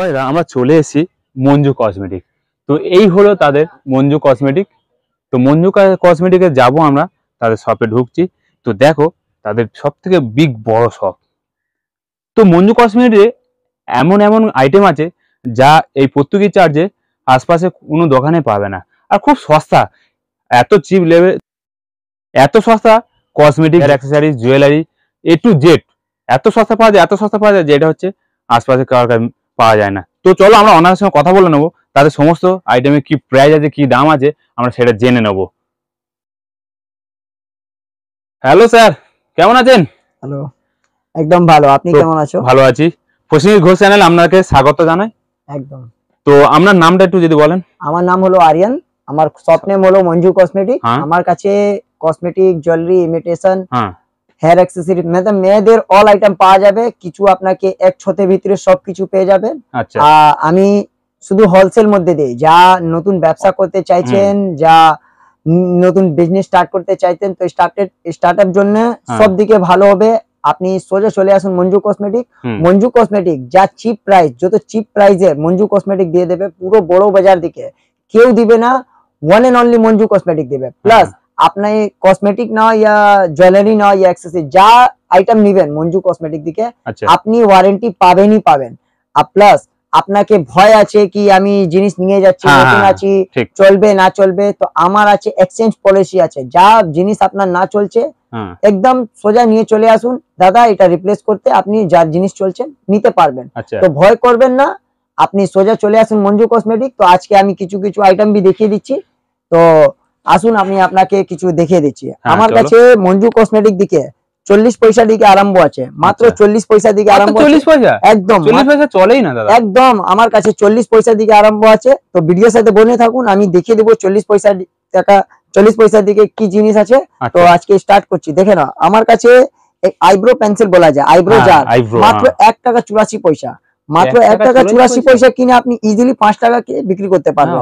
ভাইরা আমরা চলে এসেছি মঞ্জু কসমেটিক। তো এই হলো তাদের মঞ্জু কসমেটিক। তো মঞ্জু কসমেটিকে যাব আমরা, তাদের শপে ঢুকছি। তো দেখো তাদের সব থেকে বিগ বড় শপ। তো মঞ্জু কসমেটিকে এমন এমন আইটেম আছে যা এই প্রত্যেকই চার্জে আশপাশে কোনো দোকানে পাবে না, আর খুব সস্তা, এত চিপ লেভেল, এত সস্তা। Cosmetic, accessories, jewellery, A to Z এত সস্তা পাওয়া যায়, এত সস্তা পাওয়া যায় যেটা হচ্ছে আশপাশে কারো পাওয়া যায় না। তো চলো আমরা ওনার সঙ্গে কথা বলে নেবো, তাদের সমস্ত আইটেমের কি প্রাইস আছে, কি দাম আছে, আমরা সেটা জেনে নেব। হ্যালো স্যার, কেমন আছেন? হ্যালো, একদম ভালো। আপনি কেমন আছো? ভালো আছি। প্রসেনজিৎ ঘোষ চ্যানেল আপনাকে স্বাগত জানাই। একদম। তো আপনার নামটা একটু যদি বলেন। আমার নাম হলো আরিয়ান, আমার শপ নেম হলো মঞ্জু কসমেটিক। আমার কাছে cosmetic, jewellery, imitation, hair accessory, মানে মেয়েদের অল আইটেম পাওয়া যাবে। কিছু আপনাকে এক ছতের ভিতরে সবকিছু পেয়ে যাবেন। আচ্ছা, আমি শুধু হোলসেল মধ্যে দেই। যা নতুন ব্যবসা করতে চাইছেন, যা নতুন বিজনেস স্টার্ট করতে চাইতেন, তো স্টার্টের জন্য সব দিকে ভালো হবে। আপনি সোজা চলে আসুন মঞ্জু কসমেটিক। মঞ্জু কসমেটিক যা চিপ প্রাইস, যত চিপ প্রাইসে মঞ্জু কসমেটিক দিয়ে দেবে, পুরো বড় বাজার দিকে কেউ দিবে না, one and only Manju cosmetic দেবে। প্লাস আপনি কসমেটিক না ইয়া জুয়েলারি না ইয়া অ্যাক্সেসরি যা আইটেম নেবেন মঞ্জু কসমেটিক দিকে, আপনি ওয়ারেন্টি পাবেনই পাবেন। আর প্লাস আপনাকে ভয় আছে কি আমি জিনিস নিয়ে যাচ্ছি, নতুন আছি, চলবে না চলবে, তো আমার আছে এক্সচেঞ্জ পলিসি আছে। যা জিনিস আপনার না চলছে একদম সোজা নিয়ে চলে আসুন, দাদা এটা রিপ্লেস করতে আপনি যার জিনিস চলছে নিতে পারবেন। তো ভয় করবেন না, আপনি সোজা চলে আসুন মঞ্জু কসমেটিক। তো আজকে আমি কিছু কিছু আইটেম বি দেখিয়ে দিচ্ছি, তো আসুন আমি আপনাকে কিছু দেখিয়ে দিচ্ছি। আমার কাছে মঞ্জু কসমেটিক দিকে 40 পয়সা দিকে আরম্ভ আছে, মাত্র 40 পয়সা দিকে আরম্ভ। 40 পয়সা? একদম 40 পয়সা চলেই না দাদা, একদম আমার কাছে 40 পয়সা দিকে আরম্ভ আছে। তো ভিডিওর সাথে বনে থাকুন, আমি দেখিয়ে দেবো 40 পয়সা টাকা 40 পয়সার দিকে কি জিনিস আছে। তো আজকে স্টার্ট করছি। দেখে না, আমার কাছে আইব্রো পেন্সিল বলা যায়, আইব্রো জার, মাত্র 1 টাকা 84 পয়সা। মাত্র 1 টাকা 84 পয়সা কিনে আপনি ইজিলি 5 টাকা কে বিক্রি করতে পারবেন।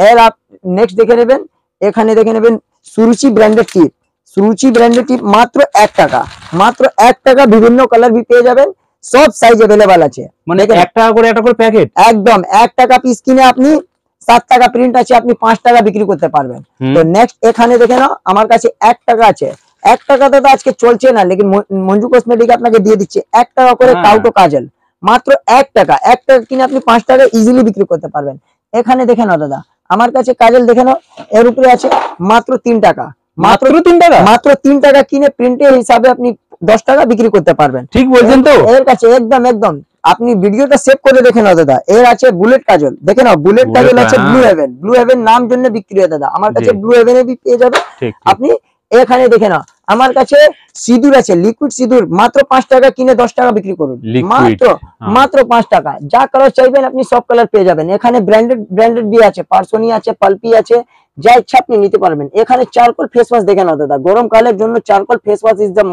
এর আপ নেক্সট দেখে নেবেন, এখানে দেখে নেবেন সুরুচি ব্র্যান্ডেড টিপ। সুরুচি ব্র্যান্ডেড টিপ মাত্র 1 টাকা, মাত্র 1 টাকা। বিভিন্ন কালার भी পেয়ে যাবেন, সব সাইজ अवेलेबल আছে। মানে 1 টাকা করে একটা করে প্যাকেট, একদম 1 টাকা পিস কিনে আপনি 7 টাকা প্রিন্ট আছে, আপনি 5 টাকা বিক্রি করতে পারবেন। তো নেক্সট এখানে দেখে নাও, আমার কাছে 1 টাকা আছে। 1 টাকা তো আজকে চলছে না, লেকিন মঞ্জু কসমেটিক আপনাকে দিয়ে দিচ্ছে 1 টাকা করে কাউটো কাজল, মাত্র 1 টাকা। 1 টাকা কিনে আপনি 5 টাকা ইজিলি বিক্রি করতে পারবেন। এখানে দেখে নাও দাদা, আমার কাছে কাজল দেখে নাও, এর উপরে আছে মাত্র 3 টাকা। মাত্র 3 টাকা, মাত্র 3 টাকা কিনে প্রিন্টের হিসাবে আপনি 10 টাকা বিক্রি করতে পারবেন। ঠিক বলছেন তো? এর কাছে একদম একদম আপনি ভিডিওটা সেভ করে দেখে নাও দাদা। এর আছে বুলেট কাজল, দেখে নাও বুলেট কাজল আছে ব্লু হেভেন। ব্লু হেভেন নাম জন্য বিক্রি হয় দাদা, আমার কাছে ব্লু হেভেনে পেয়ে যাবে আপনি। এখানে দেখে নাও, আমার কাছে সিঁদুর আছে, লিকুইড সিঁদুর, মাত্র 5 টাকা কিনে 10 টাকা বিক্রি করুন। মাত্র 5 টাকা। যা কালার চাইবেন আপনি সব কালার পেয়ে যাবেন। এখানে ব্র্যান্ডেড বি আছে, পার্সোনি আছে, পালপি আছে, যা ইচ্ছা আপনি নিতে পারবেন। এখানে চারকোল ফেস ওয়াশ দেখে নাও দাদা, গরমকালের জন্য charcoal face wash is the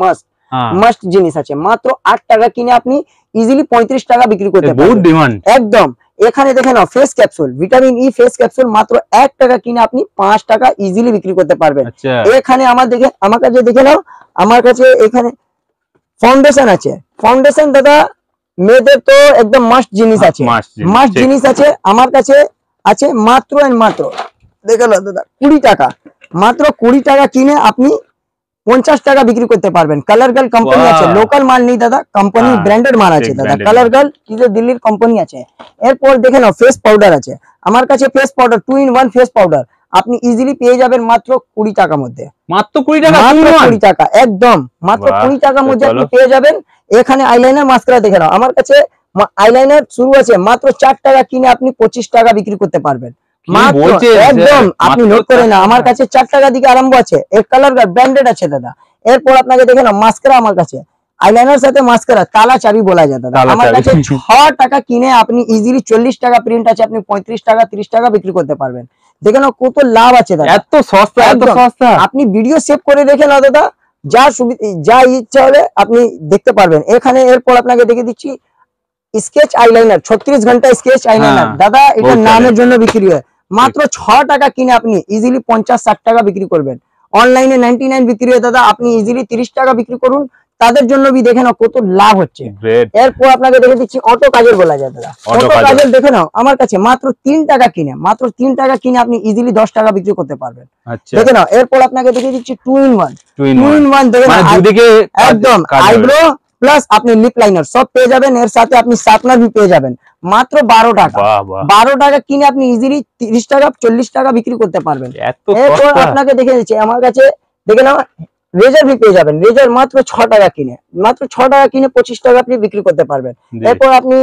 must জিনিস আছে। মাত্র 8 টাকা কিনে আপনি ইজিলি 35 টাকা বিক্রি করতে পারবেন। বহুত ডিমান্ড একদম। এখানে দেখে নাও face capsule, vitamin E face capsule, মাত্র 1 টাকা কিনে আপনি 5 টাকা ইজিলি বিক্রি করতে পারবেন। এখানে আমার কাছে দেখে নাও, আমার কাছে এখানে ফাউন্ডেশন আছে। ফাউন্ডেশন দাদা মেয়েদের তো একদম মাস্ট জিনিস আছে, মাস্ট জিনিস আছে। আমার কাছে আছে মাত্র মাত্র দেখে নাও দাদা 20 টাকা। মাত্র 20 টাকা কিনে আপনি 50 টাকা বিক্রি করতে পারবেন। কালার গার্ল কোম্পানি আছে, লোকাল মাল নেই দাদা, কোম্পানি ব্র্যান্ডেড মাল আছে দাদা। কালার গার্ল কি যে দিল্লির কোম্পানি আছে। এরপর দেখে নাও ফেস পাউডার আছে, আমার কাছে face powder 2 in 1 face powder আপনি ইজিলি পেয়ে যাবেন মাত্র 20 টাকার মধ্যে। মাত্র 20 টাকা, মাত্র 20 টাকা, একদম মাত্র 20 টাকার মধ্যে আপনি পেয়ে যাবেন। এখানে আইলাইনার মাস্কারা দেখে নাও, আমার কাছে আইলাইনার শুরু আছে মাত্র 4 টাকা কিনে আপনি 25 টাকা বিক্রি করতে পারবেন। একদম আপনি নোট করে না, আমার কাছে 4 টাকা দিকে আরম্ভ আছে। এর কালার ব্র্যান্ডেড আছে দাদা। এরপর আপনাকে দেখে নাও মাস্কারা, আমার কাছে আইলাইনার সাথে মাস্কারা তালা চাবি বলা যায় দাদা। আমার কাছে 6 টাকা কিনে আপনি ইজিলি 40 টাকা প্রিন্ট আছে, আপনি 35 টাকা 30 টাকা বিক্রি করতে পারবেন। দেখে নাও কত লাভ আছে দাদা, এত সস্তা, এত সস্তা। আপনি ভিডিও সেভ করে দেখে নাও দাদা, যা সুবিধা যা ইচ্ছা হলে আপনি দেখতে পারবেন। এখানে এরপর আপনাকে দেখে দিচ্ছি স্কেচ আইলাইনার, 36 ঘন্টা স্কেচ আইলাইনার দাদা, এটা নামের জন্য বিক্রি হয়। মাত্র 6 টাকা কিনে আপনি ইজিলি 50-60 টাকা বিক্রি করবেন। অনলাইনে 99 বিক্রি হয় দাদা, আপনি ইজিলি 30 টাকা বিক্রি করুন, তাদের জন্য भी দেখে নাও কত লাভ হচ্ছে। এরপর আপনাকে দেখে দিচ্ছি অটো কাজল বলা যায় দাদা। অটো কাজল দেখে নাও আমার কাছে মাত্র 3 টাকা কিনে, মাত্র 3 টাকা কিনে আপনি ইজিলি 10 টাকা বিক্রি করতে পারবেন। দেখে নাও এরপর আপনাকে দেখে দিচ্ছি 2 in 1 দেখে নাও দুদিকে একদম আইব্রো প্লাস আপনি লিপ লাইনার সব পেয়ে যাবেন, এর সাথে আপনি শার্পনার भी পেয়ে যাবেন মাত্র 12 টাকা। 12 টাকা কিনে আপনি ইজিলি 30 টাকা 40 টাকা বিক্রি করতে পারবেন। এরপর আপনাকে দেখে দিচ্ছি আমার কাছে দেখে নাও রেজার भी পেয়ে যাবেন। রেজার মাত্র 6 টাকা কিনে, মাত্র 6 টাকা কিনে 25 টাকা আপনি বিক্রি করতে পারবেন। এরপর আপনি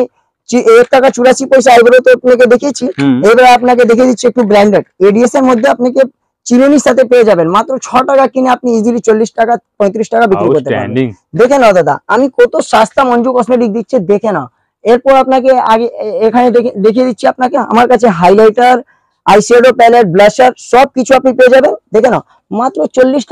1 টাকা 84 পয়সা আইব্রো তো আপনাকে দেখিয়েছি, এবার আপনাকে দেখিয়ে দিচ্ছি একটু ব্র্যান্ডেড এডিএস এর মধ্যে আপনাকে চিরুনির সাথে পেয়ে যাবেন মাত্র 6 টাকা কিনে আপনি ইজিলি 40 টাকা 35 টাকা বিক্রি করতে পারবেন। দেখে নাও দাদা আমি কত সস্তা মঞ্জু কসমেটিক দিচ্ছে, দেখে নাও। এরপর আপনাকে আগে এখানে দেখিয়ে দিচ্ছি আপনাকে আমার কাছে হাইলাইটার, আইশ্যাডো প্যালেট, ব্লাশার সবকিছু আপনি পেয়ে যাবেন। দেখে নাও মাত্র 40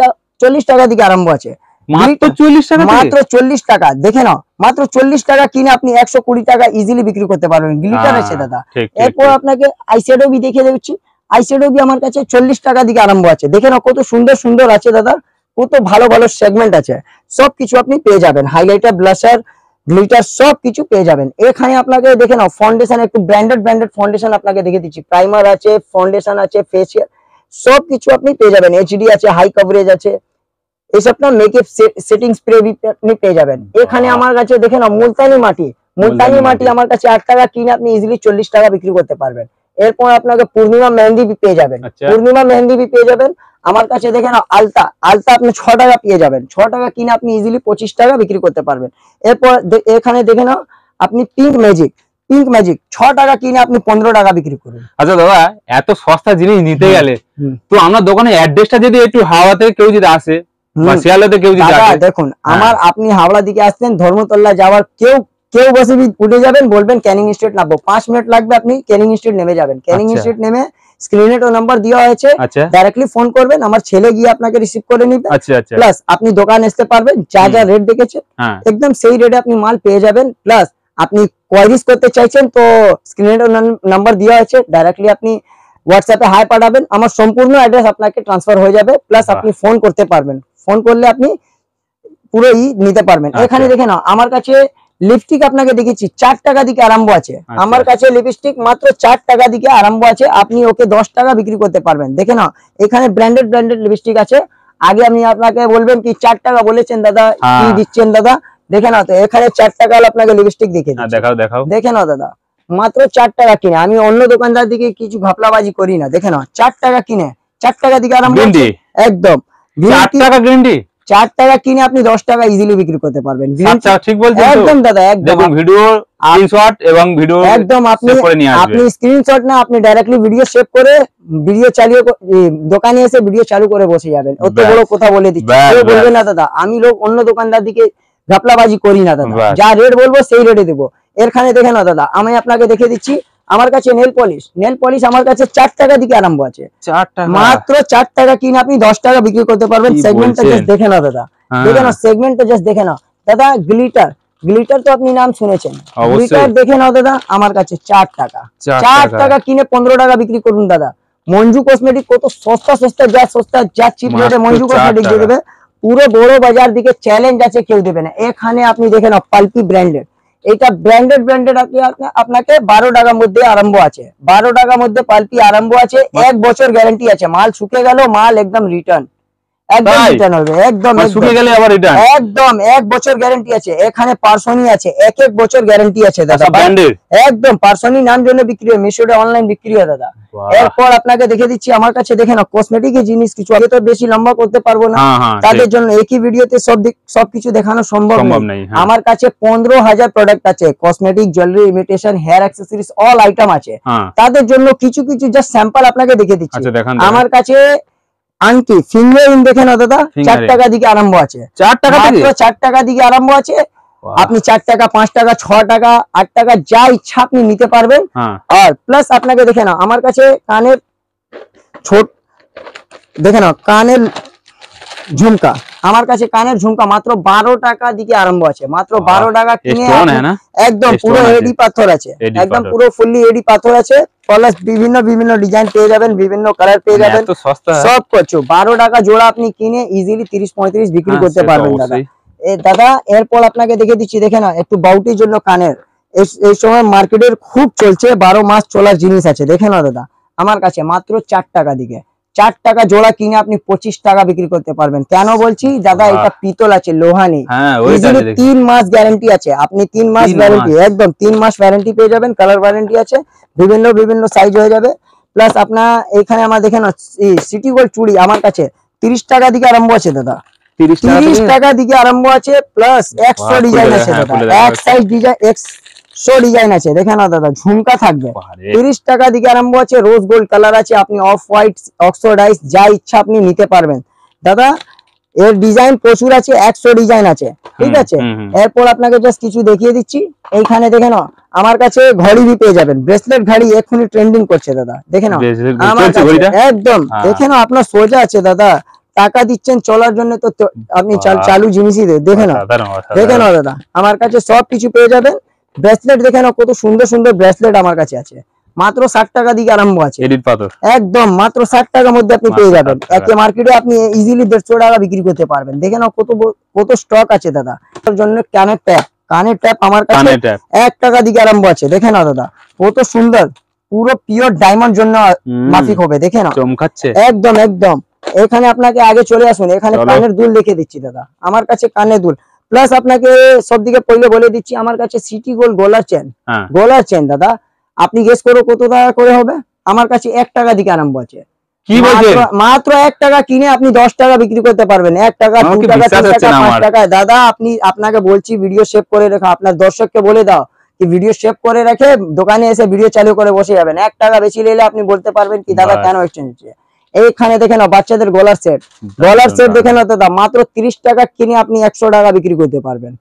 টাকা থেকে আরম্ভ আছে, মাত্র 40 টাকা। দেখে নাও মাত্র 40 টাকা কিনে আপনি 120 টাকা ইজিলি বিক্রি করতে পারবেন। গ্লিটার আছে দাদা। এরপর আপনাকে আইশ্যাডো भी দেখিয়ে দিচ্ছি, আইশ্যাডো भी আমার কাছে 40 টাকা থেকে আরম্ভ আছে। দেখে নাও কত সুন্দর সুন্দর আছে দাদা, কত ভালো ভালো সেগমেন্ট আছে, সবকিছু আপনি পেয়ে যাবেন। হাইলাইটার, ব্লাশার, গ্লিটার সবকিছু পেয়ে যাবেন। এখানে আপনাকে দেখে নাও ফাউন্ডেশন একটু ব্র্যান্ডেড ফাউন্ডেশন আপনাকে দেখে দিচ্ছি, প্রাইমার আছে, ফাউন্ডেশন আছে, ফেসিয়াল সবকিছু আপনি পেয়ে যাবেন। এইচডি আছে, হাই কভারেজ আছে, এইসব না মেকআপ সেটিং স্প্রে আপনি পেয়ে যাবেন। এখানে আমার কাছে দেখে নাও মুলতানি মাটি আমার কাছে 8 টাকা কিনে আপনি ইজিলি 40 টাকা বিক্রি করতে পারবেন। এরপর আপনাকে পূর্ণিমা মেহেন্দি পেয়ে যাবেন, পূর্ণিমা মেহেন্দি পেয়ে যাবেন আমার কাছে। দেখে নাও আলতা আপনি 6 টাকা পেয়ে যাবেন, 6 টাকা কিনে আপনি ইজিলি 25 টাকা বিক্রি করতে পারবেন। এরপর এখানে দেখে নাও আপনি পিঙ্ক ম্যাজিক 6 টাকা কিনে আপনি 15 টাকা বিক্রি করুন। আচ্ছা দাদা এত সস্তা জিনিস নিতে গেলে তো আমরা দোকানের অ্যাড্রেসটা যদি একটু হাওড়াতে কেউ যদি আসে বা শিয়ালদাতে কেউ যদি আসে, দেখুন আমার আপনি হাওড়া দিকে আসছেন ধর্মতলা যাওয়ার কেউ বসে উঠে যাবেন, বলবেন ক্যানিং স্ট্রিট নামবো, 5 মিনিট লাগবে, আপনি ক্যানিং স্ট্রিট নেমে যাবেন। ক্যানিং স্ট্রিট নেমে স্ক্রিনে তো নাম্বার দেওয়া হয়েছে, ডাইরেক্টলি ফোন করবেন, আমার ছেলে গিয়ে আপনাকে রিসিভ করে নিবে। প্লাস আপনি দোকান আসতে পারবেন, যা রেট দেখেছেন একদম সেই রেটে আপনি মাল পেয়ে যাবেন। প্লাস আপনি কোয়ারিজ করতে চাইছেন তো স্ক্রিনে নাম্বার দেওয়া আছে, ডাইরেক্টলি আপনি হোয়াটসঅ্যাপে হাই পাঠাবেন, আমার সম্পূর্ণ অ্যাড্রেস আপনাকে ট্রান্সফার হয়ে যাবে। প্লাস আপনি ফোন করতে পারবেন, ফোন করলে আপনি পুরোই নিতে পারবেন। এখানে দেখে নাও আমার কাছে লিপস্টিক আপনাকে দেখেছি 4 টাকা থেকে আরম্ভ আছে। আমার কাছে লিপস্টিক মাত্র 4 টাকা থেকে আরম্ভ আছে, আপনি ওকে 10 টাকা বিক্রি করতে পারবেন। দেখে নাও এখানে ব্র্যান্ডেড লিপস্টিক আছে। আগে আমি আপনাকে বলবেন কি 4 টাকা বলেছেন দাদা, কি দিচ্ছেন দাদা, দেখে নাও তো এখানে 4 টাকা আপনাকে লিপস্টিক দেখে দেখাও। দেখে নাও দাদা মাত্র 4 টাকা কিনে, আমি অন্য দোকানদার দিকে কিছু ঘাপলাবাজি করি না। দেখে নাও 4 টাকা কিনে 4 টাকা থেকে আরম্ভ আছে, একদম 4 টাকা গ্রিন্ডি 4 টাকা কিনে আপনি 10 টাকা ইজিলি বিক্রি করতে পারবেন। আচ্ছা ঠিক বলছেন একদম দাদা, একদম দেখুন ভিডিও স্ক্রিনশট এবং ভিডিও একদম আপনি স্ক্রিনশট না, আপনি ডাইরেক্টলি ভিডিও সেভ করে ভিডিও চালিয়ে দোকানে এসে ভিডিও চালু করে বসে যাবেন। অত বড় কথা বলে দিচ্ছি, কেউ বলবে না দাদা আমি অন্য দোকানদার দিকে ঘাপলাবাজি করি না দাদা, যা রেট বলবো সেই রেটে দেবো। এখানে দেখে না দাদা আমি আপনাকে দেখে দিচ্ছি আমার কাছে নেল পলিশ আমার কাছে 4 টাকা থেকে আরম্ভ আছে। 4 টাকা মাত্র 4 টাকা কিনে আপনি 10 টাকা বিক্রি করতে পারবেন। সেগমেন্টটা জাস্ট দেখে নাও দাদা, দেখে নাও সেগমেন্টটা জাস্ট দেখে নাও দাদা। গ্লিটার তো আপনি নাম শুনেছেন, গ্লিটার দেখে নাও দাদা আমার কাছে 4 টাকা 4 টাকা কিনে 15 টাকা বিক্রি করুন দাদা। মঞ্জু কসমেটিক কত সস্তা যা চিপ রেটে মঞ্জু কসমেটিক দিয়ে দেবে, পুরো বড় বাজার দিকে চ্যালেঞ্জ আছে, কেউ দেবে না। এখানে আপনি দেখে নাও পালপি ব্র্যান্ডেড, এটা ব্র্যান্ডেড আপনাকে 12 টাকার মধ্যে আরম্ভ আছে, 12 টাকার মধ্যে পালপি আরম্ভ আছে। 1 বছর গ্যারান্টি আছে, মাল শুকে গেল মাল একদম রিটার্ন, একদম রিটার্ন হবে, একদম শুকে গেলে আবার রিটার্ন, একদম 1 বছর গ্যারান্টি আছে। এখানে পার্সোনি আছে, 1 বছর গ্যারান্টি আছে দাদা, ব্র্যান্ডেড একদম। পার্সোনি নাম জন্য বিক্রি হয়, মিশোতে অনলাইন বিক্রি হয় দাদা। এরপর আপনাকে দেখে দিচ্ছি আমার কাছে দেখে না কসমেটিকের জিনিস কিছু, আগে তো বেশি লম্বা করতে পারবো না, তাদের জন্য একই ভিডিওতে সবকিছু দেখানো সম্ভব নেই। আমার কাছে 15,000 প্রোডাক্ট আছে, cosmetic, jewellery, imitation, hair accessories all item আছে। তাদের জন্য কিছু জাস্ট স্যাম্পল আপনাকে দেখে দিচ্ছি। আমার কাছে আংটি ফিঙ্গার রিং দেখে না দাদা 4 টাকা থেকে আরম্ভ আছে, 4 টাকা থেকে আরম্ভ আছে। আপনি 4 টাকা 5 টাকা 6 টাকা 8 টাকা যা ইচ্ছা আপনি নিতে পারবেন। আর প্লাস আপনাকে দেখে না আমার কাছে কানের দেখে না কানের ঝুমকা, আমার কাছে কানের ঝুমকা মাত্র 12 টাকা দিকে আরম্ভ আছে, মাত্র 12 টাকা কিনে একদম পুরো এডি পাথর আছে, একদম পুরো ফুললি এডি পাথর আছে। প্লাস বিভিন্ন ডিজাইন পেয়ে যাবেন, বিভিন্ন কালার পেয়ে যাবেন, সব কিছু 12 টাকা জোড়া আপনি কিনে ইজিলি 30-35 বিক্রি করতে পারবেন দাদা। দাদা এরপর আপনাকে দেখে দিচ্ছি, দেখে না একটু বাউটির জন্য কানের, এই সময় মার্কেটের খুব চলছে, 12 মাস চলার জিনিস আছে। দেখে না দাদা আমার কাছে মাত্র 4 টাকা দিকে, 4 টাকা জোড়া কিনে আপনি 25 টাকা বিক্রি করতে পারবেন। কেন বলছি দাদা, এটা পিতল আছে, লোহা নেই, 3 মাস গ্যারান্টি আছে। আপনি 3 মাস গ্যারান্টি, একদম 3 মাস ওয়ারেন্টি পেয়ে যাবেন, কালার ওয়ারেন্টি আছে, বিভিন্ন বিভিন্ন সাইজ হয়ে যাবে। প্লাস আপনার এখানে আমার দেখেন সিটি গোল্ড চুড়ি আমার কাছে 30 টাকা দিকে আরম্ভ আছে দাদা, 30 টাকা দিকে আরম্ভ আছে। প্লাস 100 ডিজাইন আছে দাদা, এক সাইজ ডিজাইন 100 ডিজাইন আছে। দেখেন না দাদা ঝুমকা থাকবে, 30 টাকা দিকে আরম্ভ আছে। রোজ গোল্ড কালার আছে, আপনি অফ হোয়াইট, অক্সিডাইজ যা ইচ্ছা আপনি নিতে পারবেন দাদা। এর ডিজাইন প্রচুর আছে, 100 ডিজাইন আছে, ঠিক আছে। এরপর আপনাকে জাস্ট কিছু দেখিয়ে দিচ্ছি। এইখানে দেখেন আমার কাছে ঘড়ি भी পেয়ে যাবেন, ব্রেসলেট ঘড়ি এখনই ট্রেন্ডিং করছে দাদা। দেখেন একদম, দেখেন আপনার সোজা আছে দাদা, টাকা দিচ্ছেন চলার জন্য তো আপনি চালু জিনিসই দেখেন, দেখেন দাদা আমার কাছে সব কিছু পেয়ে যাবেন। ব্রেসলেট দেখেন কত সুন্দর সুন্দর ব্রেসলেট আমার কাছে আছে, মাত্র 60 টাকা দিকে আরম্ভ আছে, একদম মাত্র 60 টাকার মধ্যে আপনি পেয়ে যাবেন। একে মার্কেটে আপনি ইজিলি 150 টাকা বিক্রি করতে পারবেন। দেখেন কত স্টক আছে দাদা। তার জন্য কানের ট্যাপ আমার কাছে 1 টাকা দিকে আরম্ভ আছে। দেখেন না দাদা কত সুন্দর, পুরো পিওর ডায়মন্ড জন্য মাফিক হবে। দেখেন চমকাচ্ছে একদম একদম। এখানে আপনাকে আগে চলে আসুন, এখানে কানের দুল দেখে দিচ্ছি দাদা, আমার কাছে কানের দুল। প্লাস আপনাকে সব দিকে পড়লে বলে দিচ্ছি, আমার কাছে সিটি গোল্ড গলার চেন দাদা, আপনি গেস করো কত টাকা করে হবে। আমার কাছে 1 টাকা দিকে আরম্ভ আছে। কি বলছেন? মাত্র 1 টাকা কিনে আপনি 10 টাকা বিক্রি করতে পারবেন। 1 টাকা 2 টাকা 3 টাকা 5 টাকা দাদা। আপনাকে বলছি ভিডিও সেভ করে রাখো, আপনার দর্শককে বলে দাও কি ভিডিও সেভ করে রেখে দোকানে এসে ভিডিও চালু করে বসে যাবেন। 1 টাকা বেশি নিলে আপনি বলতে পারবেন কি দাদা কেন এক্সচেঞ্জ হচ্ছে। এইখানে দেখেন বাচ্চাদের গলার সেট দেখেন দাদা, মাত্র 30 টাকা কিনে আপনি 100 টাকা বিক্রি করতে পারবেন।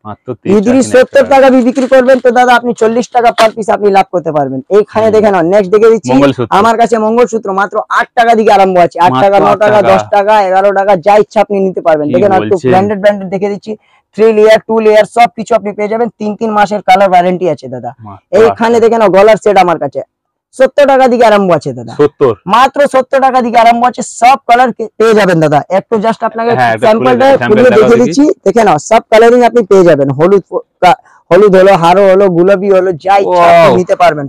যদি 70 টাকা বিক্রি করবেন তো দাদা আপনি 40 টাকা পার পিস আপনি লাভ করতে পারবেন। এইখানে দেখেন নেক্সট দেখে দিচ্ছি, আমার কাছে মঙ্গলসূত্র মাত্র 8 টাকা দিকে আরম্ভ আছে। 8 টাকা 9 টাকা 10 টাকা 11 টাকা যা ইচ্ছা আপনি নিতে পারবেন। দেখেন একটু ব্র্যান্ডেড দেখে দিচ্ছি, 3 লেয়ার 2 লেয়ার সব কিছু আপনি পেয়ে যাবেন। 3 মাসের কালার ওয়ারেন্টি আছে দাদা। এইখানে দেখেন গলার সেট আমার কাছে 70 টাকা দিকে আরম্ভ আছে দাদা, মাত্র 70 টাকা দিকে আরম্ভ আছে। সব কালার পেয়ে যাবেন দাদা। একটু জাস্ট আপনাকে স্যাম্পলটা খুলে দেখে দিচ্ছি, দেখে নাও সব কালারিং আপনি পেয়ে যাবেন। হলুদ হলো, হারো হলো, গোলাপি হলো, যা ইচ্ছা আপনি নিতে পারবেন।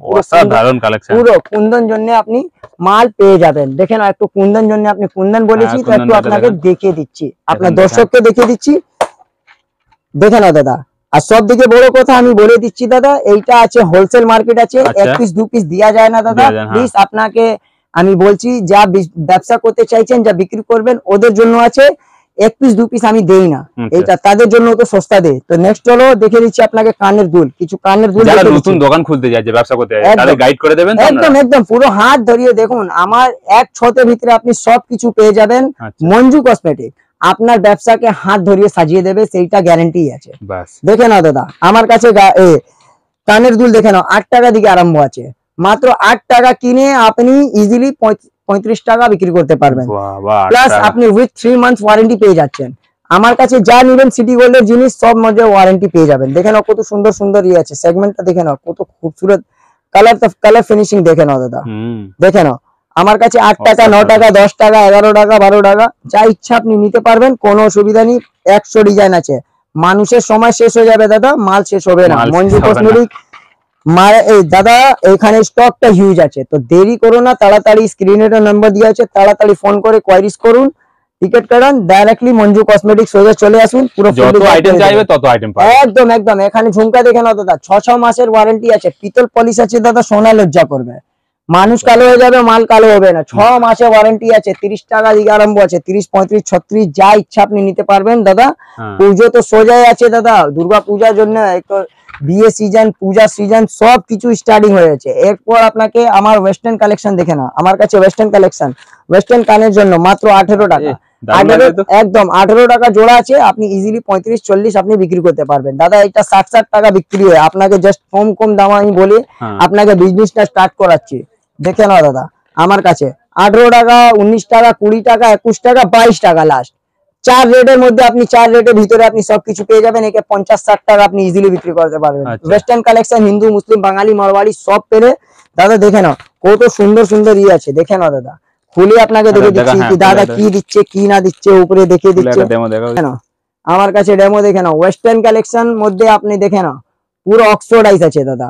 পুরো কুন্দন জন্য আপনি মাল পেয়ে যাবেন। দেখে নাও একটু কুন্দন জন্য আপনি কুন্দন বলেছি তো একটু আপনাকে দেখিয়ে দিচ্ছি, আপনার দর্শককে দেখিয়ে দিচ্ছি। দেখে নাও দাদা। আর সব থেকে বড় কথা আমি বলে দিচ্ছি দাদা, এইটা আছে হোলসেল মার্কেট আছে, 1 পিস 2 পিস দেওয়া যায় না দাদা। প্লিজ আপনাকে আমি বলছি, যা ব্যবসা করতে চাইছেন, যা বিক্রি করবেন ওদের জন্য আছে, 1 পিস 2 পিস আমি দেই না, এইটা তাদের জন্য তো সস্তা দেই। তো নেক্সট হলো দেখে দিচ্ছি আপনাকে কানের দুল, কিছু কানের দুল। যারা নতুন দোকান খুলতে যাচ্ছে, ব্যবসা করতে যাচ্ছে, তাদের গাইড করে দেবেন একদম একদম পুরো হাত ধরিয়ে। দেখুন আমার এক ছতের ভিতরে আপনি সবকিছু পেয়ে যাবেন। মঞ্জু কসমেটিক আপনার ব্যবসাকে হাত ধরিয়ে সাজিয়ে দেবে, সেইটা গ্যারান্টি আছে। দেখে নাও দাদা আমার কাছে কানের দুল দেখে নাও 8 টাকা দিকে আরম্ভ আছে। মাত্র 8 টাকা কিনে আপনি ইজিলি 35 টাকা বিক্রি করতে পারবেন। প্লাস আপনি উইথ 3 মান্থস ওয়ারেন্টি পেয়ে যাচ্ছেন। আমার কাছে যা নেবেন সিটি গোল্ডের জিনিস সব মধ্যে ওয়ারেন্টি পেয়ে যাবেন। দেখে নাও কত সুন্দর সুন্দর আছে, সেগমেন্টটা দেখে নাও কত খুবসুরত, কালার ফিনিশিং দেখে নাও দাদা। দেখে নাও আমার কাছে 8 টাকা 9 টাকা 10 টাকা 11 টাকা 12 টাকা যা ইচ্ছা আপনি নিতে পারবেন, কোনো অসুবিধা নেই। 100 ডিজাইন আছে। মানুষের সময় শেষ হয়ে যাবে দাদা, মাল শেষ হবে না। মঞ্জু কসমেটিক দাদা এখানে স্টকটা হিউজ আছে, তো দেরি করো না, তাড়াতাড়ি স্ক্রিনে নাম্বার দেওয়া আছে, তাড়াতাড়ি ফোন করে কোয়ারিজ করুন, টিকিট কাটান, ডাইরেক্টলি মঞ্জু কসমেটিক সোজা চলে আসুন। পুরো যত আইটেম চাইবে তত আইটেম পাবেন। একদম একদম। এখানে ঝুমকা দেখে নাও দাদা, 6 মাসের ওয়ারেন্টি আছে। পিতল পলিশ আছে দাদা, সোনা লজ্জা করবে, মানুষ কালো হয়ে যাবে, মাল কালো হবে না। 6 মাসে ওয়ারেন্টি আছে। 30 টাকা দিকে আরম্ভ আছে, 30 35 36 যা ইচ্ছা আপনি নিতে পারবেন দাদা। পুজো তো সোজাই আছে দাদা, দুর্গা পূজার জন্য একটু বিয়ে সিজন, পূজা সিজন সব কিছু স্টার্টিং হয়েছে। এরপর আপনাকে আমার ওয়েস্টার্ন কালেকশন দেখে না, আমার কাছে ওয়েস্টার্ন কালেকশন, ওয়েস্টার্ন কানের জন্য মাত্র 18 টাকা, একদম 18 টাকা জোড়া আছে। আপনি ইজিলি 35 40 আপনি বিক্রি করতে পারবেন দাদা। এটা 60 টাকা বিক্রি হয়, আপনাকে জাস্ট কম দাম আমি বলি আপনাকে বিজনেসটা স্টার্ট করাচ্ছি। দেখে নাও দাদা আমার কাছে 18 টাকা 19 টাকা 20 টাকা 21 টাকা 22 টাকা লাস্ট, 4 রেটের মধ্যে আপনি 4 রেটের ভিতরে আপনি সবকিছু পেয়ে যাবেন। একে 50-60 টাকা আপনি ইজিলি বিক্রি করতে পারবেন। ওয়েস্টার্ন কালেকশন হিন্দু মুসলিম বাঙালি মারওয়াড়ি সব পেলে দাদা। দেখে নাও কত সুন্দর সুন্দর আছে। দেখে নাও দাদা, খুলে আপনাকে দেখে দিচ্ছি কি দাদা কি দিচ্ছে কি না দিচ্ছে, উপরে দেখে দিচ্ছে। আমার কাছে ডেমো দেখে নাও, ওয়েস্টার্ন কালেকশন মধ্যে আপনি দেখে নাও পুরো অক্সফোর্ডাইজ আছে দাদা।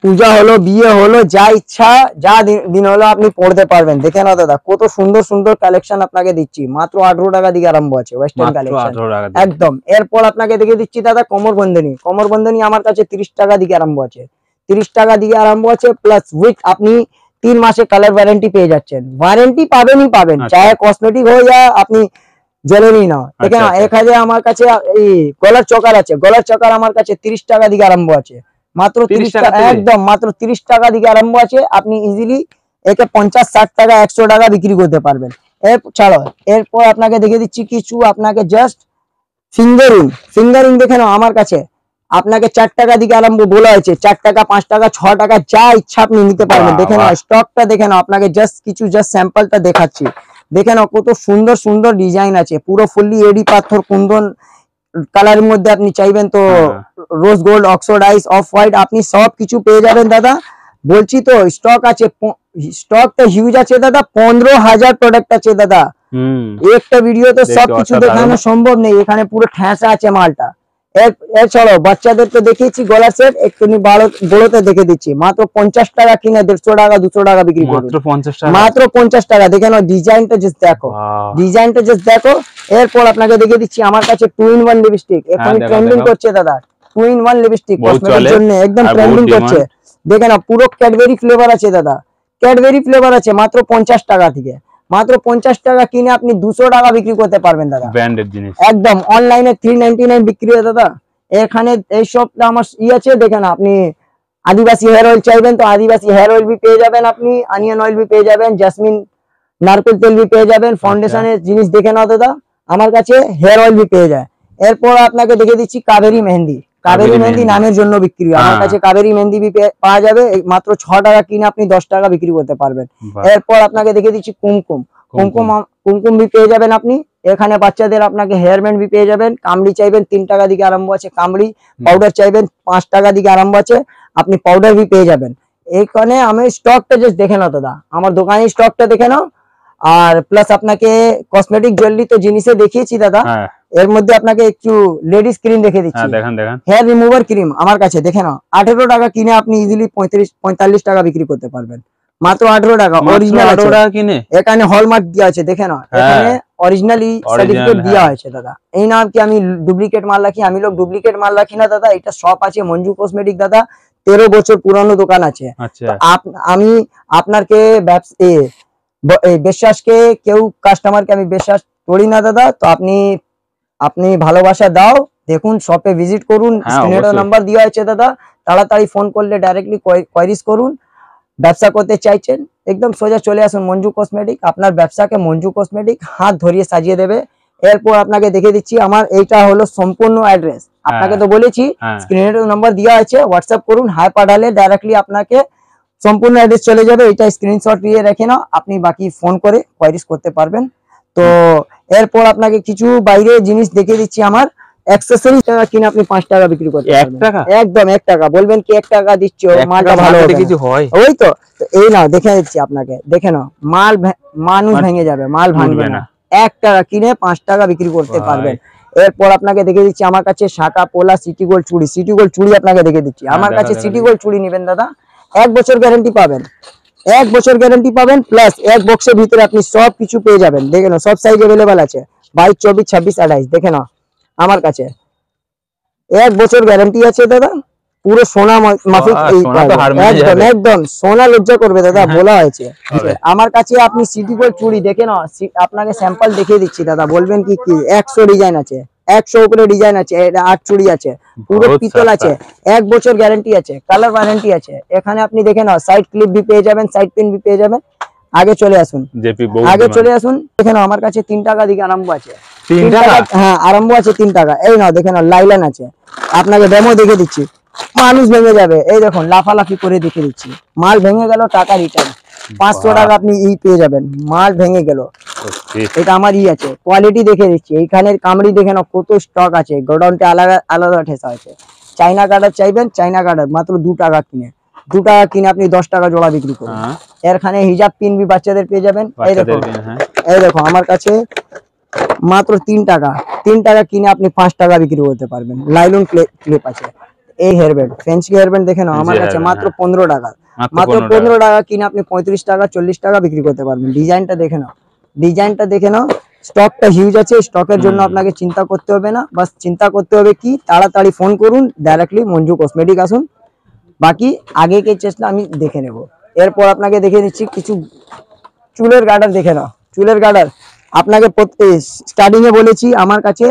পূজা হলো, বিয়ে হলো, যা ইচ্ছা যা দিন হলো আপনি পড়তে পারবেন। দেখে নাও দাদা কত সুন্দর সুন্দর কালেকশন আপনাকে দিচ্ছি, মাত্র 18 টাকা দিকে আরম্ভ আছে ওয়েস্টার্ন কালেকশন একদম। এরপর আপনাকে দেখে দিচ্ছি দাদা কোমর বন্ধনী। কোমর বন্ধনী আমার কাছে 30 টাকা দিকে আরম্ভ আছে, 30 টাকা দিকে আরম্ভ আছে, প্লাস উইথ আপনি 3 মাসের কালার ওয়ারেন্টি পেয়ে যাচ্ছেন। ওয়ারেন্টি পাবেনই পাবেন, চাহে কসমেটিক হয়ে যা আপনি জেনে না। দেখেন এখানে আমার কাছে এই গলার চকার আছে, গলার চকার আমার কাছে 30 টাকা দিকে আরম্ভ আছে, মাত্র 30 টাকা একদম, মাত্র 30 টাকা দিকে আরম্ভ আছে। আপনি ইজিলি একে 50 60 টাকা 100 টাকা বিক্রি করতে পারবেন। ছাড়ো এরপর আপনাকে দেখে দিচ্ছি কিছু আপনাকে জাস্ট ফিঙ্গারিং। ফিঙ্গারিং দেখে নাও আমার কাছে আপনাকে 4 টাকা দিকে আরম্ভ বলা হয়েছে, 4 টাকা 5 টাকা 6 টাকা যা ইচ্ছা আপনি নিতে পারবেন। দেখে নাও স্টকটা, দেখে নাও আপনাকে জাস্ট কিছু জাস্ট স্যাম্পলটা দেখাচ্ছি। দেখে নাও কত সুন্দর সুন্দর ডিজাইন আছে, পুরো ফুললি এডি পাথর কুন্দন কালারের মধ্যে আপনি চাইবেন তো রোজ গোল্ড, অক্সফোর্ডাইজ, অফ হোয়াইট আপনি সব কিছু পেয়ে যাবেন দাদা। বলছি তো স্টক আছে, স্টকটা হিউজ আছে দাদা, 15,000 প্রোডাক্ট আছে দাদা। একটা ভিডিওতে সবকিছু দেখানো সম্ভব নেই, এখানে পুরো ঠেসা আছে মালটা। এছাড়াও বাচ্চাদের তো দেখিয়েছি গলার সেট, একটুখানি বড়তে দেখে দিচ্ছি, মাত্র 50 টাকা কিনে 150 টাকা 200 টাকা বিক্রি করবে, মাত্র 50 টাকা। দেখে নাও ডিজাইনটা জাস্ট দেখো, ডিজাইনটা জাস্ট দেখো। এরপর আপনাকে দেখে দিচ্ছি আমার কাছে 2-in-1 লিপস্টিক, এখন ট্রেন্ডিং করছে দাদা। 2-in-1 লিপস্টিক কসমেটিক জন্য একদম ট্রেন্ডিং করছে। দেখে নাও পুরো ক্যাডবেরি ফ্লেভার আছে দাদা, ক্যাডবেরি ফ্লেভার আছে, মাত্র 50 টাকা থেকে, মাত্র 50 টাকা কিনে আপনি 200 টাকা বিক্রি করতে পারবেন দাদা। ব্র্যান্ডেড জিনিস একদম। অনলাইনে 399 বিক্রি হয় দাদা। এখানে এই সবটা আমার আছে। দেখেন আপনি আদিবাসী হেয়ার অয়েল চাইবেন তো আদিবাসী হেয়ার অয়েল भी পেয়ে যাবেন, আপনি অনিয়ন অয়েল भी পেয়ে যাবেন, জেসমিন নারকেল তেল भी পেয়ে যাবেন। ফাউন্ডেশনের জিনিস দেখে নাও দাদা, আমার কাছে হেয়ার অয়েল भी পেয়ে যায়। এরপর আপনাকে দেখে দিচ্ছি কাবেরী মেহেন্দি। কাবেরী মেহেন্দি নামের জন্য বিক্রি হয়, আমার কাছে কাবেরী মেহেন্দি भी পাওয়া যাবে, মাত্র 6 টাকা কিনে আপনি 10 টাকা বিক্রি করতে পারবেন। এরপর আপনাকে দেখে দিচ্ছি কুমকুম। কুমকুম भी পেয়ে যাবেন আপনি। এখানে বাচ্চাদের আপনাকে হেয়ার ব্যান্ড भी পেয়ে যাবেন। কামড়ি চাইবেন 3 টাকা দিকে আরম্ভ আছে কামড়ি, পাউডার চাইবেন 5 টাকা দিকে আরম্ভ আছে, আপনি পাউডার भी পেয়ে যাবেন। এখানে আমি স্টকটা জাস্ট দেখে নাও দাদা, আমার দোকানে স্টকটা দেখে নাও। আর প্লাস আপনাকে কসমেটিক জুয়েলারি তো জিনিসে দেখিয়েছি দাদা, এর মধ্যে আপনাকে একটু লেডিস ক্রিম দেখে দিচ্ছি। দেখেন দেখেন হেয়ার রিমুভার ক্রিম আমার কাছে দেখে নাও, 18 টাকা কিনে আপনি ইজিলি 45 টাকা বিক্রি করতে পারবেন, মাত্র 18 টাকা। অরিজিনাল কিনে এখানে হলমার্ক দেওয়া আছে, দেখে নাও এখানে অরিজিনালি সার্টিফিকেট দেওয়া হয়েছে দাদা। এই নাম কি আমি ডুপ্লিকেট মাল রাখি? আমি লোক ডুপ্লিকেট মাল রাখি না দাদা। এটা শপ আছে মঞ্জু কসমেটিক দাদা, 13 বছর পুরানো দোকান আছে। আমি আপনাকে বিশ্বাসকে কেউ কাস্টমারকে আমি বিশ্বাস করি না দাদা। তো আপনি ভালোবাসা দাও, দেখুন শপে ভিজিট করুন, স্ক্রিনে নাম্বার দেওয়া আছে দাদা, তাড়াতাড়ি ফোন করলে ডাইরেক্টলি কোয়ারিজ করুন। ব্যবসা করতে চাইছেন একদম সোজা চলে আসুন মঞ্জু কসমেটিক, আপনার ব্যবসাকে মঞ্জু কসমেটিক হাত ধরিয়ে সাজিয়ে দেবে। এরপর আপনাকে দেখে দিচ্ছি আমার এইটা হলো সম্পূর্ণ অ্যাড্রেস, আপনাকে তো বলেছি স্ক্রিনে নাম্বার দেওয়া আছে, হোয়াটসঅ্যাপ করুন, হাই পাঠালে ডাইরেক্টলি আপনাকে সম্পূর্ণ অ্যাড্রেস চলে যাবে। এটা স্ক্রিনশট নিয়ে রেখে নাও, আপনি বাকি ফোন করে কোয়ারিজ করতে পারবেন। তো এরপর আপনাকে কিছু বাইরে জিনিস দেখিয়ে দিচ্ছি আমার অ্যাকসেসরিজ কিনে আপনি 5 টাকা বিক্রি করতে পারবেন, একদম 1 টাকা। বলবেন কি 1 টাকা দিচ্ছ, মালটা ভালো কিছু হয় ওই তো। এই নাও দেখে দিচ্ছি আপনাকে, দেখে নাও মাল মানুষ ভেঙে যাবে, মাল ভাঙবে না। 1 টাকা কিনে 5 টাকা বিক্রি করতে পারবেন। এরপর আপনাকে দেখে দিচ্ছি আমার কাছে শাখা পোলা সিটি গোল্ড চুড়ি, সিটি গোল্ড চুড়ি আপনাকে দেখে দিচ্ছি। আমার কাছে সিটি গোল্ড চুড়ি নেবেন দাদা, 1 বছর গ্যারান্টি পাবেন, 1 বছর গ্যারান্টি পাবেন, প্লাস 1 বক্সের ভিতরে আপনি সব কিছু পেয়ে যাবেন। দেখে নাও সব সাইজ अवेलेबल আছে, 22 24 26 28। দেখে নাও আমার কাছে 1 বছর গ্যারান্টি আছে দাদা, পুরো সোনা মাফিক, একদম একদম সোনা লজ্জা করবে দাদা, বলা হয়েছে। আমার কাছে আপনি সিটি গোল্ড চুড়ি দেখে নাও, আপনাকে স্যাম্পল দেখিয়ে দিচ্ছি দাদা। বলবেন কি 100 ডিজাইন আছে, 100 উপরে ডিজাইন আছে, 8 চুড়ি আছে, পুরো পিতল আছে, 1 বছর গ্যারান্টি আছে, কালার ওয়ারেন্টি আছে। এখানে আপনি দেখে নাও সাইড ক্লিপ भी পেয়ে যাবেন, সাইড পিন भी পেয়ে যাবেন। আগে চলে আসুন, আগে চলে আসুন। দেখে নাও আমার কাছে 3 টাকা দিকে আরম্ভ আছে, 3 টাকা, হ্যাঁ আরম্ভ আছে 3 টাকা। এই নাও দেখে নাও লাইলান আছে, আপনাকে ডেমো দেখে দিচ্ছি, মানুষ ভেঙে যাবে। এই দেখুন লাফালাফি করে দেখে দিচ্ছি, মাল ভেঙে গেল টাকা রিটার্ন, 500 টাকা আপনি পেয়ে যাবেন। মাল ভেঙে গেল, এটা আমার আছে, কোয়ালিটি দেখে দিচ্ছি। এইখানের কামড়ি দেখে নাও কত স্টক আছে, গোডাউনটা আলাদা আলাদা ঠেসা আছে। চাইনা কাটার চাইবেন, চাইনা কাটার মাত্র 2 টাকা কিনে, 2 টাকা কিনে আপনি 10 টাকা জোড়া বিক্রি করুন। এখানে হিজাব পিন भी বাচ্চাদের পেয়ে যাবেন। এই দেখো, এই দেখো আমার কাছে মাত্র 3 টাকা। 3 টাকা কিনে আপনি 5 টাকা বিক্রি করতে পারবেন। লাইলন ক্লিপ আছে। এই হেয়ারব্যান্ড, ফ্যান্সি হেয়ারব্যান্ড দেখে নাও আমার কাছে মাত্র 15 টাকা। মাত্র 15 টাকা কিনে আপনি 35 টাকা 40 টাকা বিক্রি করতে পারবেন। ডিজাইনটা দেখে নাও, ডিজাইনটা দেখে নাও। স্টকটা হিউজ আছে, স্টকের জন্য আপনাকে চিন্তা করতে হবে না। বাস চিন্তা করতে হবে কি, তাড়াতাড়ি ফোন করুন, ডাইরেক্টলি মঞ্জু কসমেটিক আসুন। বাকি আগে কে চেষ্টা আমি দেখে নেব। এরপর আপনাকে দেখে দিচ্ছি কিছু চুলের গার্ডার দেখে নাও। চুলের গার্ডার আপনাকে স্টার্টিং এ বলেছি আমার কাছে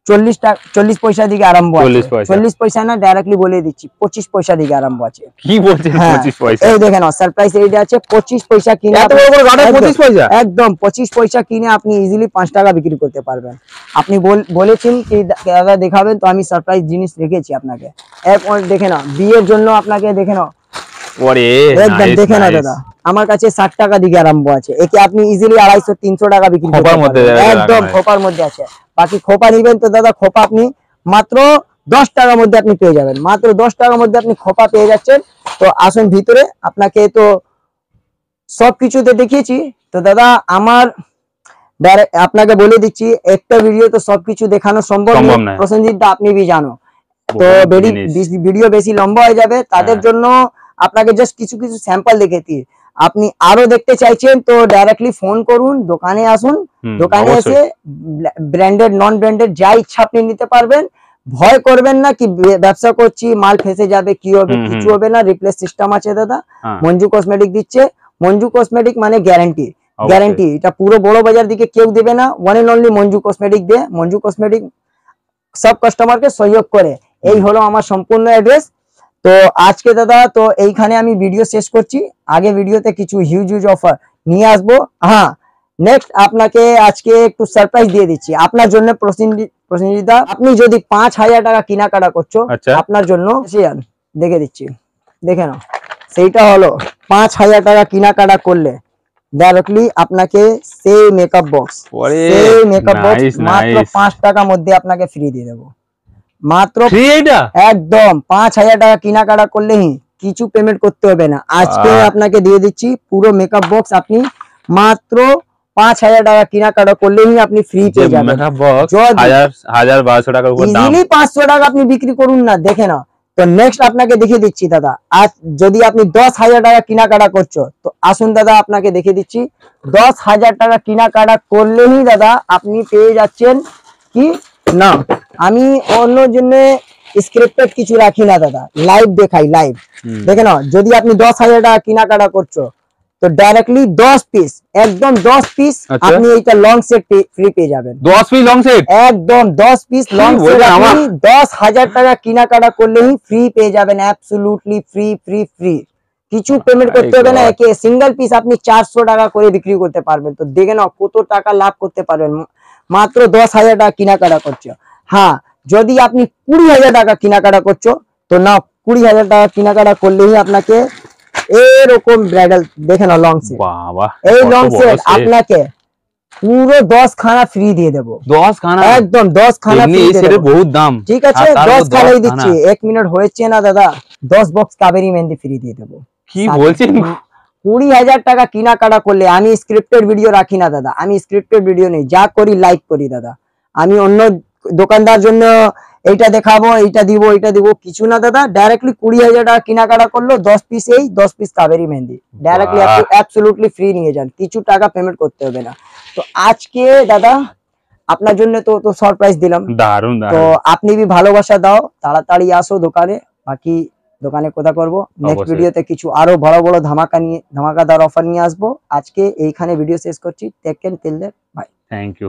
40 পয়সা দিকে আরম্ভ আছে। 40 পয়সা না, ডাইরেক্টলি বলে দিচ্ছি 25 পয়সা দিকে আরম্ভ আছে। কি বলছেন 25 পয়সা? এই দেখেন সারপ্রাইজ রেট আছে 25 পয়সা কিনে, এত বড় বড় গার্ডার 25 পয়সা? একদম 25 পয়সা কিনে আপনি ইজিলি 5 টাকা বিক্রি করতে পারবেন। আপনি বলেছেন কি দাদা দেখাবেন, তো আমি সারপ্রাইজ জিনিস রেখেছি আপনাকে। এরপর দেখে নাও বিয়ের জন্য আপনাকে দেখে নাও। ওরে একদম দেখে না দাদা, আমার কাছে 60 টাকা দিকে আরম্ভ আছে। একে আপনি ইজিলি 250-300 টাকা বিক্রি করতে পারবেন। একদম খোপার মধ্যে আছে। বাকি খোপা নিবেন তো দাদা, খোপা আপনি মাত্র 10 টাকার মধ্যে আপনি পেয়ে যাবেন। মাত্র 10 টাকার মধ্যে আপনি খোপা পেয়ে যাচ্ছেন। তো আসুন ভিতরে, আপনাকে তো সবকিছুতে দেখিয়েছি। তো দাদা আমার আপনাকে বলে দিচ্ছি, একটা ভিডিও তো সবকিছু দেখানো সম্ভব নয় প্রসেনজিৎ দা, আপনি भी জানো। তো ভিডিও বেশি লম্বা হয়ে যাবে, তাদের জন্য আপনাকে জাস্ট কিছু কিছু স্যাম্পল দেখাচ্ছি। আপনি আরো দেখতে চাইছেন তো ডাইরেক্টলি ফোন করুন, দোকানে আসুন। দোকানে এসে ব্র্যান্ডেড নন ব্র্যান্ডেড যা ইচ্ছা আপনি নিতে পারবেন। ভয় করবেন না কি ব্যবসা করছি মাল ফেসে যাবে, কি হবে, কিছু হবে না। রিপ্লেস সিস্টেম আছে দাদা, মঞ্জু কসমেটিক দিচ্ছে। মঞ্জু কসমেটিক মানে গ্যারান্টি, গ্যারান্টি। এটা পুরো বড় বাজার দিকে কেউ দেবে না, one and only Manju cosmetic দে। মঞ্জু কসমেটিক সব কাস্টমারকে সহযোগ করে। এই হলো আমার সম্পূর্ণ অ্যাড্রেস। তো আজকে দাদা তো এইখানে আমি ভিডিও শেষ করছি। আগে ভিডিওতে কিছু হিউজ অফার নিয়ে আসবো। হ্যাঁ, নেক্সট আপনাকে আজকে একটু সারপ্রাইজ দিয়ে দিচ্ছি আপনার জন্য। প্রসেনজিৎ দা, আপনি যদি 5000 টাকা কেনাকাটা করছো, আপনার জন্য দেখে দিচ্ছি, দেখে নাও। সেইটা হলো 5000 টাকা কেনাকাটা করলে ডাইরেক্টলি আপনাকে সেই মেকআপ বক্স মাত্র 5 টাকার মধ্যে আপনাকে ফ্রি দিয়ে দেবো। মাত্র একদম 5000 টাকা কেনাকাটা করলেই কিছু পেমেন্ট করতে হবে না। আজকে আপনাকে দিয়ে দিচ্ছি পুরো মেকআপ বক্স, আপনি মাত্র 5000 টাকা কেনাকাটা করলেই আপনি ফ্রি পেয়ে যাবেন। 1200 টাকার উপর দাম, ইজিলি 500 টাকা আপনি বিক্রি করুন না, দেখে নাও। তো নেক্সট আপনাকে দেখিয়ে দিচ্ছি দাদা, আজ যদি আপনি 10,000 টাকা কেনাকাটা করছো, তো আসুন দাদা আপনাকে দেখিয়ে দিচ্ছি। 10,000 টাকা কেনাকাটা করলেই দাদা আপনি পেয়ে যাচ্ছেন কি না, আমি অন্য জন্য স্ক্রিপ্টেড কিছু রাখি না দাদা, লাইভ দেখাই, লাইভ। দেখে নাও, যদি আপনি 10,000 টাকা কেনাকাটা করছো তো ডাইরেক্টলি 10 পিস, একদম 10 পিস আপনি এইটা লং সেট ফ্রি পেয়ে যাবেন। 10 পিস লং সেট, একদম 10 পিস লং সেট আপনি 10,000 টাকা কেনাকাটা করলেই ফ্রি পেয়ে যাবেন। অ্যাবসলিউটলি ফ্রি ফ্রি ফ্রি, কিছু পেমেন্ট করতে হবে না। একে সিঙ্গেল পিস আপনি 400 টাকা করে বিক্রি করতে পারবেন। তো দেখে নাও কত টাকা লাভ করতে পারবেন মাত্র 10,000 টাকা কেনাকাটা করছো। হ্যাঁ, যদি আপনি 20,000 টাকা কেনাকাটা করছো তো না, 20,000 টাকা কেনাকাটা করলেই আপনাকে এরকম ব্রাইডাল দেখে নাও লং সেট। এই লং সেট আপনাকে পুরো 10 খানা ফ্রি দিয়ে দেবো। 10 খানা, একদম 10 খানা ফ্রি দিয়ে দেবো। বহুত দাম, ঠিক আছে 10 খানাই দিচ্ছি। 1 মিনিট হয়েছে না দাদা, 10 বক্স কাবেরী মেহেন্দি ফ্রি দিয়ে দেবো। কি বলছেন? 20,000 টাকা কেনাকাটা করলে, আমি স্ক্রিপ্টেড ভিডিও রাখি না দাদা, আমি স্ক্রিপ্টেড ভিডিও নেই, যা করি লাইভ করি দাদা। আমি অন্য দোকানদার জন্য এইটা দেখাবো, এইটা দিব, এইটা দিব, কিছু না দাদা। ডাইরেক্টলি 20,000 টাকা কেনাকাটা করলো, 10 পিস এই 10 পিস কাবেরী মেহেন্দি ডাইরেক্টলি আপনি অ্যাবসলিউটলি ফ্রি নিয়ে যান, কিছু টাকা পেমেন্ট করতে হবে না। তো আজকে দাদা আপনার জন্য তো সারপ্রাইজ দিলাম, দারুন। তো আপনি भी ভালোবাসা দাও, তাড়াতাড়ি আসো দোকানে। বাকি দোকানে কথা করব, নেক্সট ভিডিওতে কিছু আরো বড় বড় ধামাকাদার অফার নিয়ে আসবো। আজকে এইখানে ভিডিও শেষ করছি। Take care, till then, bye, thank you.